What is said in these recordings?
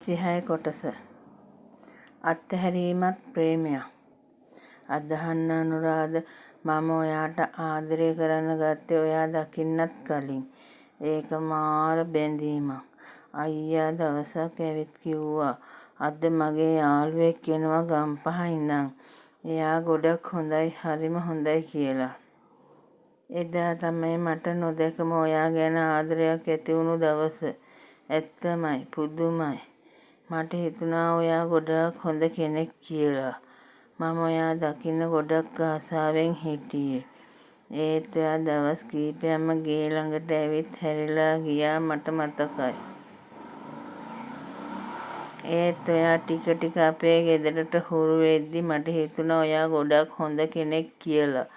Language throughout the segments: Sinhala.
26 කොටස අත්හැරීමත් ප්‍රේමයක්. අදහන්න අනුරාධ, මම ඔයාට ආදරය කරන්න ගත්තේ ඔයා දකින්නත් කලින්. ඒක මාර බැඳීමක්. අයියා දවසක් ඇවිත් කිව්වා අද මගේ යාළුවෙක් එනවා ගම්පහ ඉඳන්. එයා ගොඩක් හොඳයි, හරිම හොඳයි කියලා. එදා තමයි මට නොදැකම ඔයා ගැන ආදරයක් ඇති වුණු දවස. ඇත්තමයි, පුදුමයි. මට හිතුණා ඔයා ගොඩාක් හොඳ කෙනෙක් කියලා. මම ඔයා දකින්න ගොඩක් ආසාවෙන් හිටියේ. ඒත් ඔයා දවස් කීපයක්ම ගේ ළඟට ඇවිත් හැරිලා ගියා මට මතකයි. ඒත් ඔයා ටික ටික අපේ ගෙදරට හුරු වෙද්දි මට හිතුණා ඔයා ගොඩක් හොඳ කෙනෙක් කියලා.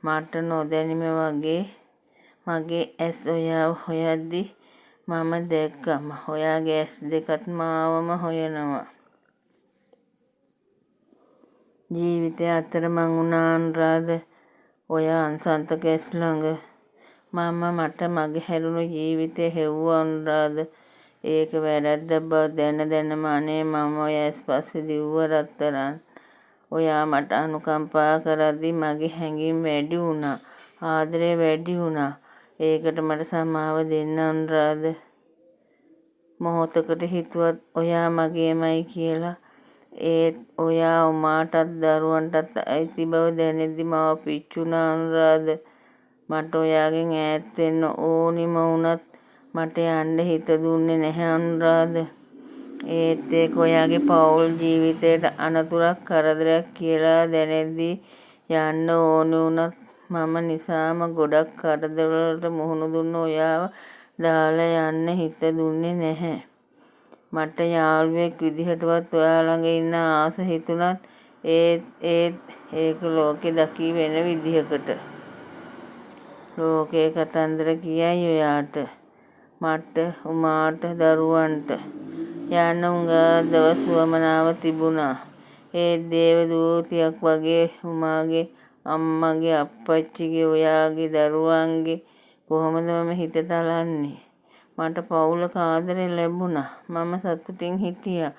මට නොදැනීම වගේ මගේ ඇස් ඔයාව හොයද්දි මම දැක්කා ඔයාගේ ඇස් දෙකත් මාවම හොයනවා. ජීවිතේ අතරමං වුණා අනුරාධ, ඔය අන්සන්තක ඇස් ළඟ. මට මගහැරුණු ජීවිතේ හෙව්වා අනුරාධ. ඒක වැරැද්දක් බව දැන දැනම අනේ මම ඔය ඇස් පස්සේ දිව්ව රත්තරන්. ඔයා මට අනුකම්පා කරද්දි මගේ හැඟීම් වැඩි වුණා, ආදරේ වැඩි වුණා. ඒකට මට සමාව දෙන්න අනුරාධ. මොහොතකට හිතුවත් ඔයා මගේමයි කියලා. ඒත් ඔයා උමාටත් දරුවන්ටත් අයිති බව දැනෙද්දි මම පිච්චුණා අනුරාධ. මට ඔයාගෙන් ඈත් වෙන්න ඕනිම වුණත් මට යන්න හිත දුන්නේ නැහැ අනුරාධ. ඒත් ඒක ඔයාගේ පවුල් ජීවිතයට අනතුරක්, කරදරයක් කියලා දැනෙද්දි යන්න ඕනි වුණත් මම නිසාම ගොඩක් කරදරවලට මුහුණ දුන්න ඔයාව දාලා යන්න හිත දුන්නේ නැහැ. මට යාළුවෙක් විදිහටවත් ඔයා ළඟ ඉන්න ආස හිතුණත් ඒත් ඒක ලෝකෙ දකී වෙන විදිහකට. ලෝකේ කතන්දර කියයි ඔයාට, මට, උමාට, දරුවන්ට. යන්න හුඟා දවස් වුවමනාව තිබුණා. ඒත් දේව දූතියක් වගේ උමාගේ අම්මගේ, අප්පච්චිගේ, ඔයාගේ, දරුවන්ගේ කොහොමද මම හිත තලන්නේ? මට පවුලක ආදරේ ලැබුණා. මම සතුටින් හිටියා.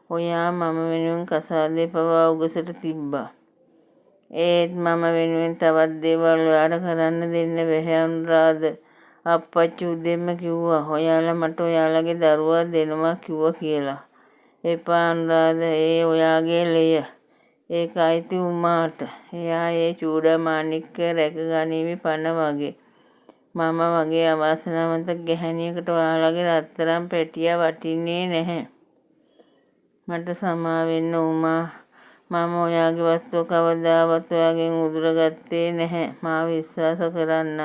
ඔයා මම වෙනුවෙන් කසාදේ පවා උගසට තිබ්බා. ඒත් මම වෙනුවෙන් තවත් දේවල් ඔයාට කරන්න දෙන්න බැහැ අනුරාධ. අප්පච්චි උදෙන්ම කිව්වා ඔයාලා මට ඔයාලගේ දරුවා දෙනවා කිව්වා කියලා. එපා අනුරාධ, ඒ ඔයාගේ ලෙය. ඒක අයිති උමාට. එයා ඒ චූඩාමාණික්ක රැක ගනීවි පණ වගේ. මම වගේ අවාසනාවන්ත ගැහැණියකට ඔයාලගේ රත්තරන් පැටියා වටින්නේ නැහැ. මට සමා වෙන්න උමා. මම ඔයාගේ වස්තුව කවදාවත් ඔයාගෙන් උදුරගත්තේ නැහැ. මාව විශ්වාස කරන්න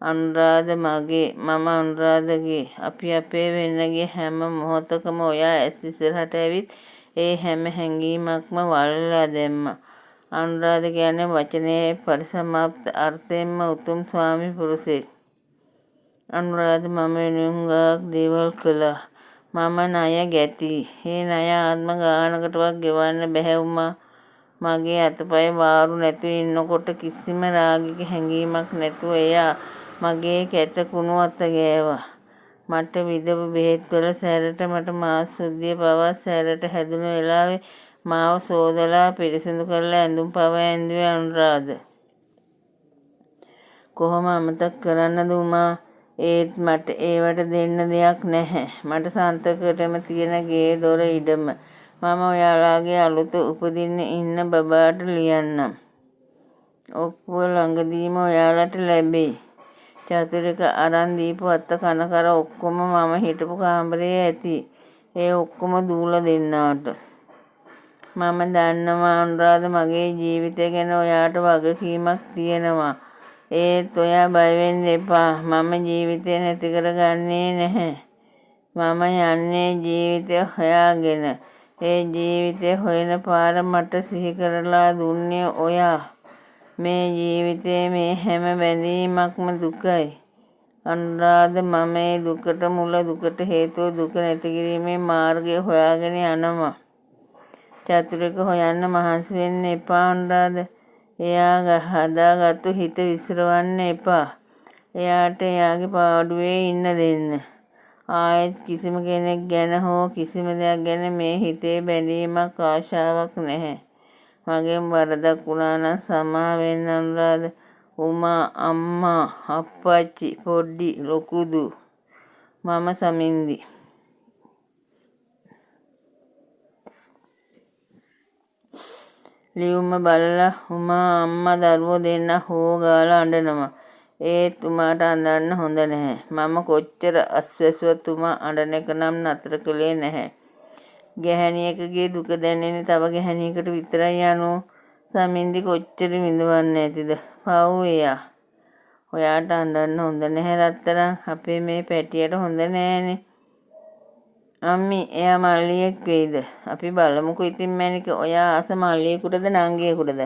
අනුරාධ. මම අනුරාධගේ. අපි අපේ වෙන්න ගිය හැම මොහොතකම ඔයා ඇස් ඉස්සරහට ඇවිත් ඒ හැම හැඟීමක්ම වලලා දැම්මා. අනුරාධ කියන්නේ වචනයේ පරිසමාප්ත අර්ථයෙන්ම උතුම් ස්වාමි පුරුෂයෙක්. අනුරාධ, මම වෙනුවෙන් හුඟක් දේවල් කළා. මම ණය ගැතියි. ඒ ණය ආත්ම ගානකටවත් ගෙවන්න බැහැ උමා. මගේ අතපය වාරු නැතුව ඉන්නකොට කිසිම රාගික හැඟීමක් නැතුව එයා මගේ කැත කුණු අත ගෑවා. මට විදපු බෙහෙත් වල සැරට මට මාස් සුද්ධිය පවා සැරට හැදුණු වෙලාවේ මාව සෝදලා පිරිසිදු කරලා ඇඳුම් පවා ඇන්දුවේ අනුරාධ. කොහොම අමතක කරන්නද උමා? ඒත් මට ඒවට දෙන්න දෙයක් නැහැ. මට සන්තකටම තියෙන ගේ දොර ඉඩම මම ඔයාලගේ අලුත උපදින්න ඉන්න බබාට ලියන්නම්. ඔප්පුව ළඟදීම ඔයාලට ලැබෙයි. චතුරික අරන් දීපු අත්ත කන කර ඔක්කොම මම හිටපු කාමරයේ ඇති. ඒ ඔක්කොම දූලා දෙන්නාට. මම දන්නවා අනුරාධ, මගේ ජීවිතය ගැන ඔයාට වගකීමක් තියෙනවා. ඒත් ඔයා බය වෙන්න එපා. මම ජීවිතය නැති කරගන්නේ නැහැ. මම යන්නේ ජීවිතය හොයාගෙන. ඒ ජීවිතය හොයන පාර මට සිහි කරලා දුන්නේ ඔයා. මේ ජීවිතේ මේ හැම බැඳීමක්ම දුකයි අනුරාධ. මම ඒ දුකට මුල, දුකට හේතුව, දුක නැති කිරීමේ මාර්ගය හොයාගෙන යනවා. චතුරික හොයන්න මහන්සි වෙන්න එපා අනුරාධ. එයා හදාගත්තු හිත විසිරවන්න එපා. එයාට එයාගේ පාඩුවේ ඉන්න දෙන්න. ආයෙත් කිසිම කෙනෙක් ගැන හෝ කිසිම දෙයක් ගැන මේ හිතේ බැඳීමක් ආශාවක් නැහැ. මගෙන් වරදක් වුණා නම් සමා වෙන්න අනුරාධ. උමා අම්මා අප්පච්චි පොඩි ලොකු දූ මම සමින්දි. ලියුම බලලා උමා අම්මා දරුවෝ දෙන්න හෝ ගාලා අඬනවා. ඒත් උමාට අඬන්න හොඳ නැහැ. මම කොච්චර අස්වැසුවත් උමා අඬන එක නම් නතර කළේ නැහැ. ගැහැණියකගේ දුක දැනෙන්නේ තව ගැහැණියකට විතරයි යනෝ. සමින්දි කොච්චර විඳවන්න ඇතිද? පව් එයා. ඔයාට අඬන්න හොඳ නැහැ රත්තරන්. අපේ මේ පැටියට හොඳ නෑනේ. අම්මි එයා මල්ලියෙක් වෙයිද? අපි බලමුකෝ ඉතින් මැනික. ඔයා ආස මල්ලියෙකුටද නංගියෙකුටද?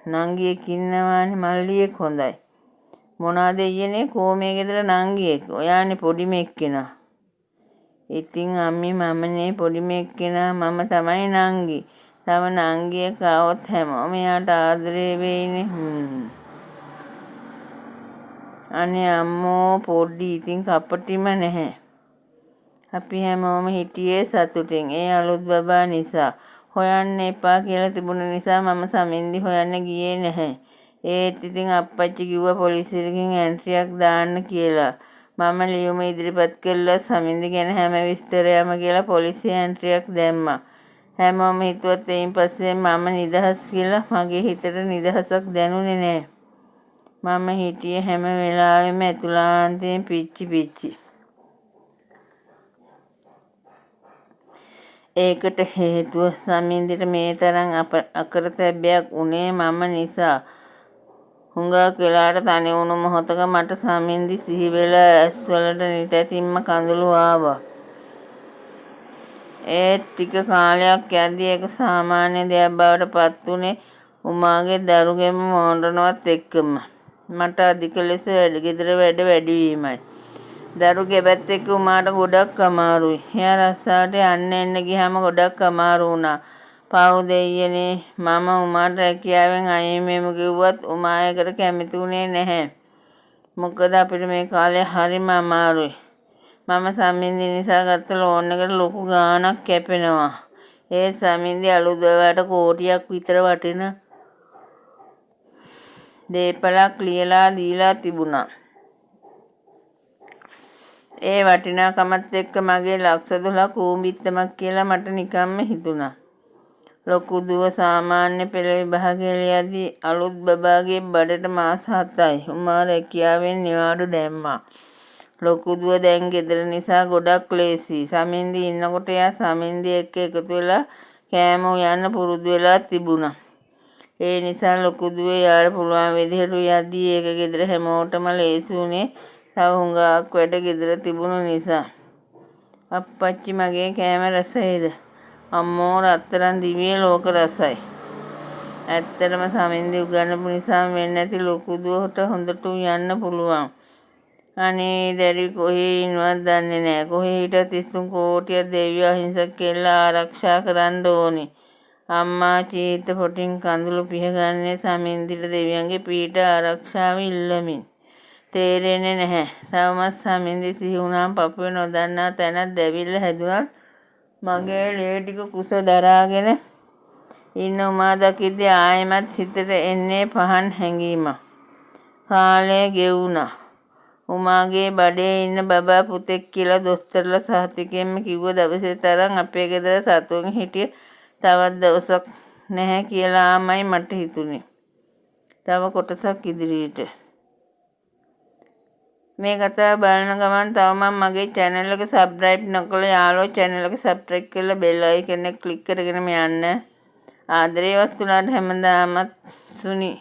නංගියෙක් ඉන්නවානේ මල්ලියෙක් හොඳයි. මොනාද ඊයනේ කොමේ ගෙදර නංගියෙක්. ඔයානේ පොඩිම එක්කෙනා. ඉතින් අම්මි මමනේ පොඩිම එක්කෙනා. මම තමයි නංගි. තව නංගියෙක් ආවොත් හැමෝම එයාට ආදරේ වෙයිනේ. අනේ අම්මෝ පොඩි ඉතින් කපටිම නැහැ. අපි හැමෝම හිටියේ සතුටින්. ඒ අලුත් බබා නිසා. හොයන්න එපා කියලා තිබුණ නිසා මම සමින්දි හොයන්න ගියේ නැහැ. ඒත් ඉතින් අප්පච්චි කිව්වා පොලිසියකින් ඇන්ට්‍රියක් දාන්න කියලා. මම ලියුම ඉදිරිපත් කළා සමින්දි ගැන හැම විස්තරයක්ම කියලා පොලිසිය ඇන්ට්‍රියක් දැම්මා. හැමෝම හිතුවත් එයින් පස්සේ මම නිදහස් කියලා. මගේ හිතට නිදහසක් දැනුනේ නෑ. මම හිටියේ හැම වෙලාවෙම ඇතුළාන්තයෙන් පිච්චි. ඒකට හේතුව සමින්දිට මේ තරම් අකරතැබ්බයක් උනේ මම නිසා. හුඟක් වෙලාවට තනි වුණු මොහොතක මට සමින්දි සිහි වෙලා ඇස්වලට නිතැතින්ම කඳුළු ආවා. ඒත් ටික කාලයක් යද්දී ඒක සාමාන්‍ය දෙයක් බවට පත් වුණේ උමාගේ දරුගෙම මෝරනවත් එක්කම. මට අධික ලෙස ගෙදර වැඩ වැඩිවීමයි. දරු ගෙබැත් එක්ක උමාට ගොඩක් අමාරුයි. එයා රස්සාවට යන්න එන්න ගියාම ගොඩක් අමාරු වුණා. පව් දෙයියනේ. මම උමාට රැකියාවෙන් අයින් කිව්වත් උමා ඒකට කැමති වුණේ නැහැ. මොකද අපිට මේ කාලේ හරිම අමාරුයි. මම සමින්දි නිසා ගත්ත ලෝන් එකට ලොකු ගාණක් කැපෙනවා. ඒ සමින්දි අලුත් බබාට කෝටියක් විතර වටින දේපලක් ලියලා දීලා තිබුණා. ඒ වටිනාකමත් එක්ක මගේ ලක්ෂ 12 කූඹිත්තමක් කියලා මට නිකම්ම හිතුණා. ලොකු දුව සාමාන්‍ය පෙළ විභාගය ලියද්දී අලුත් බබාගේ බඩට මාස 7යි. උමා රැකියාවෙන් නිවාඩු දැම්මා. ලොකු දුව දැන් ගෙදර නිසා ගොඩක් ලේසියි. සමින්දි ඉන්නකොට එයා සමින්දි එක්ක එකතු වෙලා කෑම උයන්න පුරුදු වෙලා තිබුණා. ඒ නිසා ලොකු දුව එයාට පුළුවන් විදිහට උයද්දී ඒක ගෙදර හැමෝටම ලේසි වුණේ. තව හුඟක් වැඩ ගෙදර තිබුණු නිසා. අප්පච්චි මගේ කෑම රසයිද? අම්මෝ රත්තරන් දිව්‍ය ලෝක රසයි. ඇත්තටම සමින්දි උගන්නපු නිසා වෙන්නේ නැති ලොකු දුවට හොඳට උයන්න පුළුවන්. අනේ දැරි කොහේ ඉන්නවද දන්නේ නෑ. කොහේ හිටියත් 33 කෝටියක් දෙවියෝ අහිංසක කෙල්ල ආරක්ෂා කරන්න ඕනි. අම්මා චීත පොටින් කඳුළු පිහගන්නේ සමින්දිට දෙවියන්ගේ පීඨ ආරක්ෂාව ඉල්ලමින්. තේරෙන්නේ නැහැ. තවමත් සමින්දි සිහි වුණාම පපුවේ නොදන්නා තැනක් දැවිල්ල හැදුනත් මගේ ලේ ටික කුස දරාගෙන ඉන්න උමා දකිද්දී ආයෙමත් හිතට එන්නේ පහන් හැඟීමක්. කාලය ගෙවුණා. උමාගේ බඩේ ඉන්න බබා පුතෙක් කියලා දොස්තරලා සහතිකයෙන්ම කිව්ව දවසේ තරම් අපේ ගෙදර සතුන් හිටිය තවත් දවසක් නැහැ කියලාමයි මට හිතුනේ. තව කොටසක් ඉදිරියට. මේ කතාව බලන ගමන් තවම මගේ channel එක subscribe නොකළ යාළුවෝ channel එක subscribe කරලා bell icon එක click කරගෙනම යන්න. ආදරේ වස්තුලාට හැමදාමත් සුනි.